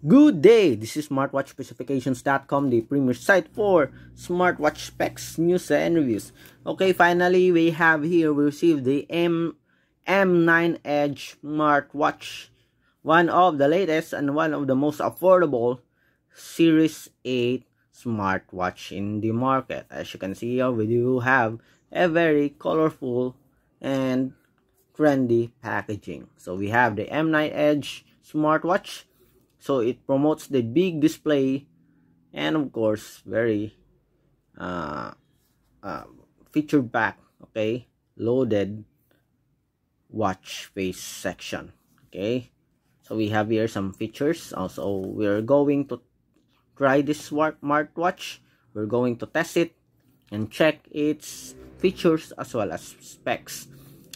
Good day, this is SmartwatchSpecifications.com, the premier site for smartwatch specs, news, and reviews. Okay, finally, we received the M9 Edge smartwatch, one of the latest and one of the most affordable Series 8 smartwatch in the market. As you can see here, we do have a very colorful and trendy packaging. So we have the M9 Edge smartwatch. So it promotes the big display and of course very feature back, okay, loaded watch face section. Okay, so we have here some features. Also, we're going to try this smartwatch. We're going to test it and check its features as well as specs.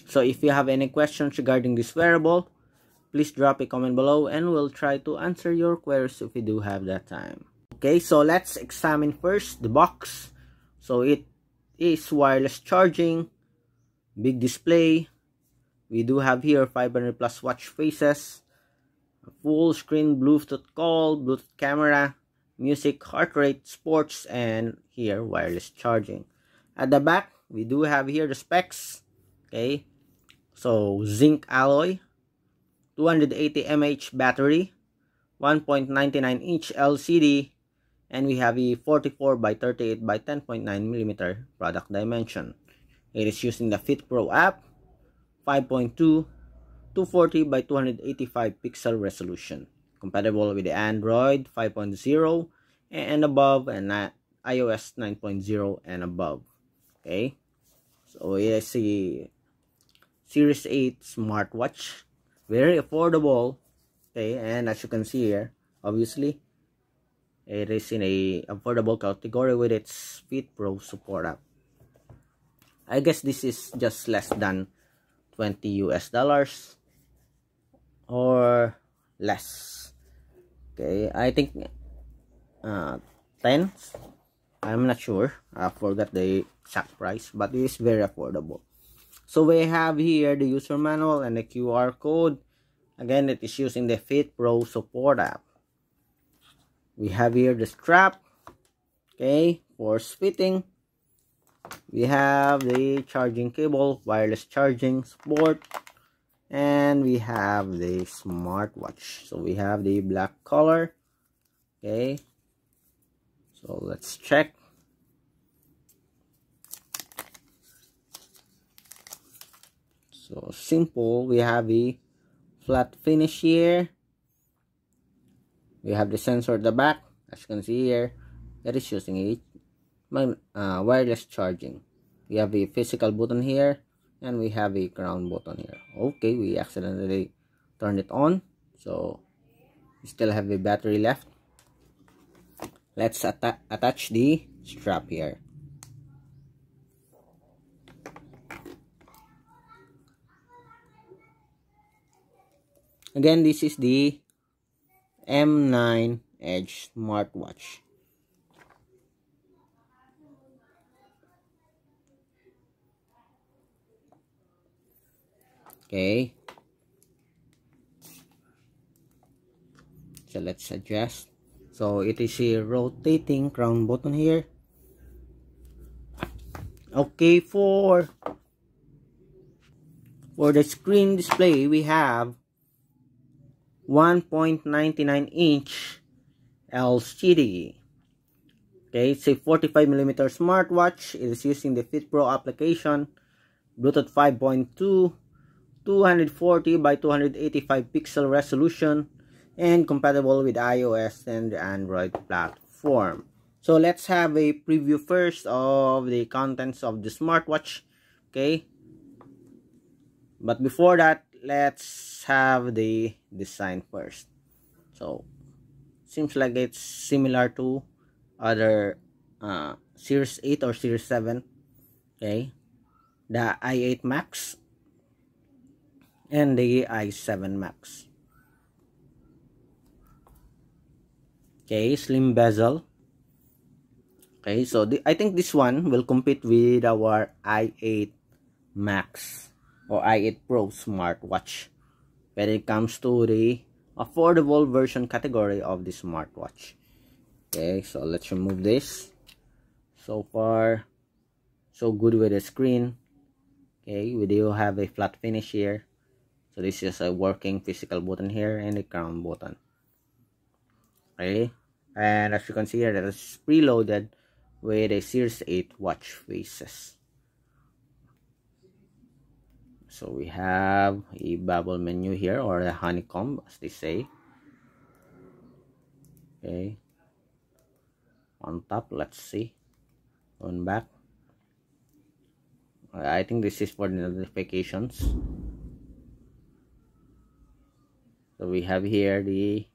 So if you have any questions regarding this wearable, please drop a comment below and we'll try to answer your queries if we do have that time. Okay, so let's examine first the box. So it is wireless charging, big display. We do have here 500 plus watch faces, a full screen Bluetooth call, Bluetooth camera, music, heart rate, sports, and here wireless charging. At the back, we do have here the specs. Okay, so zinc alloy, 280 mAh battery, 1.99 inch LCD, and we have a 44 by 38 by 10.9 mm product dimension. It is using the Fit Pro app, 5.2 240 by 285 pixel resolution, compatible with the Android 5.0 and above, and iOS 9.0 and above. Okay, so it is a Series 8 smartwatch, very affordable. Okay, and as you can see here, obviously it is in a affordable category with its Fit Pro Support App. I guess this is just less than $20 or less. Okay, I think 10. I'm not sure, I forgot the exact price, but it is very affordable. So we have here the user manual and the QR code. Again, it is using the Fit Pro Support App. We have here the strap, okay, for fitting. We have the charging cable, wireless charging support, and we have the smartwatch. So we have the black color. Okay, so let's check. So simple. We have a flat finish here. We have the sensor at the back, as you can see here. That is using a wireless charging. We have a physical button here, and we have a ground button here. Okay, we accidentally turned it on, so we still have a battery left. Let's attach the strap here. Again, this is the M9 Edge smartwatch. Okay, so let's adjust. So it is a rotating crown button here. Okay, for the screen display, we have 1.99 inch LCD. Okay, it's a 45mm smartwatch. It is using the Fit Pro application, Bluetooth 5.2, 240 by 285 pixel resolution, and compatible with iOS and the Android platform. So let's have a preview first of the contents of the smartwatch. Okay, but before that, let's have the design first. So seems like it's similar to other Series 8 or Series 7. Okay, the i8 Max and the i7 Max. Okay, slim bezel. Okay, so I think this one will compete with our i8 Max or i8 Pro smartwatch when it comes to the affordable version category of the smartwatch. Okay, so let's remove this. So far, so good with the screen. Okay, we do have a flat finish here. So this is a working physical button here and a crown button. Okay, and as you can see here, that is preloaded with a Series 8 watch faces. So we have a bubble menu here, or a honeycomb as they say. Okay, on top, let's see, on back, I think this is for the notifications. So we have here the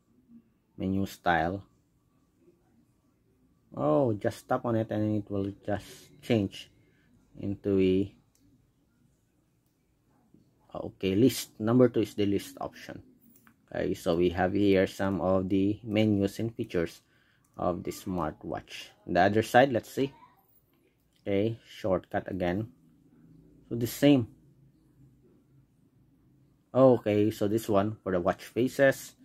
menu style. Oh, just tap on it and it will just change into a okay, list. Number 2 is the list option. Okay, so we have here some of the menus and features of the smartwatch. On the other side, let's see. Okay, shortcut again. So the same. Okay, so this one for the watch faces.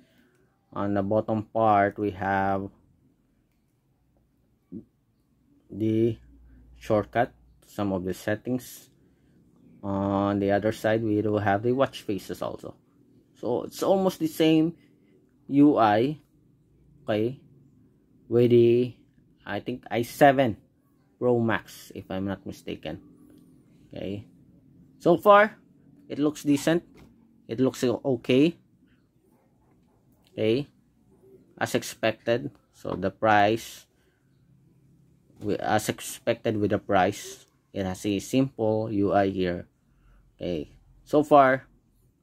On the bottom part, we have the shortcut, some of the settings. On the other side, we do have the watch faces also. So it's almost the same UI. Okay, with the I think i7 Pro Max, if I'm not mistaken. Okay, so far it looks decent. It looks okay. Okay, as expected. So the price, as expected with the price, it has a simple UI here. Okay, so far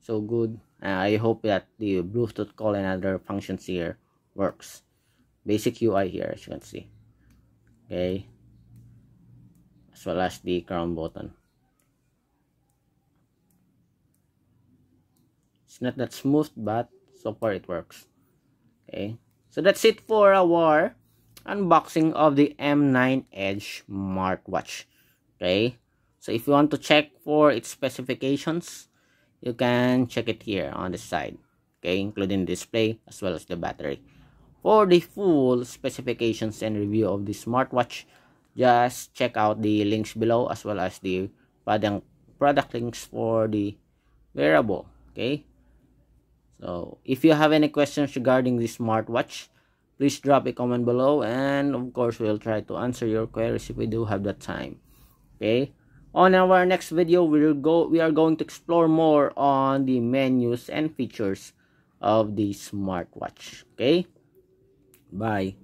so good. I hope that the Bluetooth call and other functions here works. Basic UI here, as you can see. Okay, as well as the crown button. It's not that smooth, but so far it works. Okay, so that's it for our unboxing of the M9 Edge smartwatch. Okay, so if you want to check for its specifications, you can check it here on the side. Okay, including display as well as the battery. For the full specifications and review of the smartwatch, just check out the links below as well as the product links for the wearable. Okay, so if you have any questions regarding the smartwatch, please drop a comment below, and of course we'll try to answer your queries if we do have that time. Okay, on our next video we are going to explore more on the menus and features of the smartwatch. Okay, bye.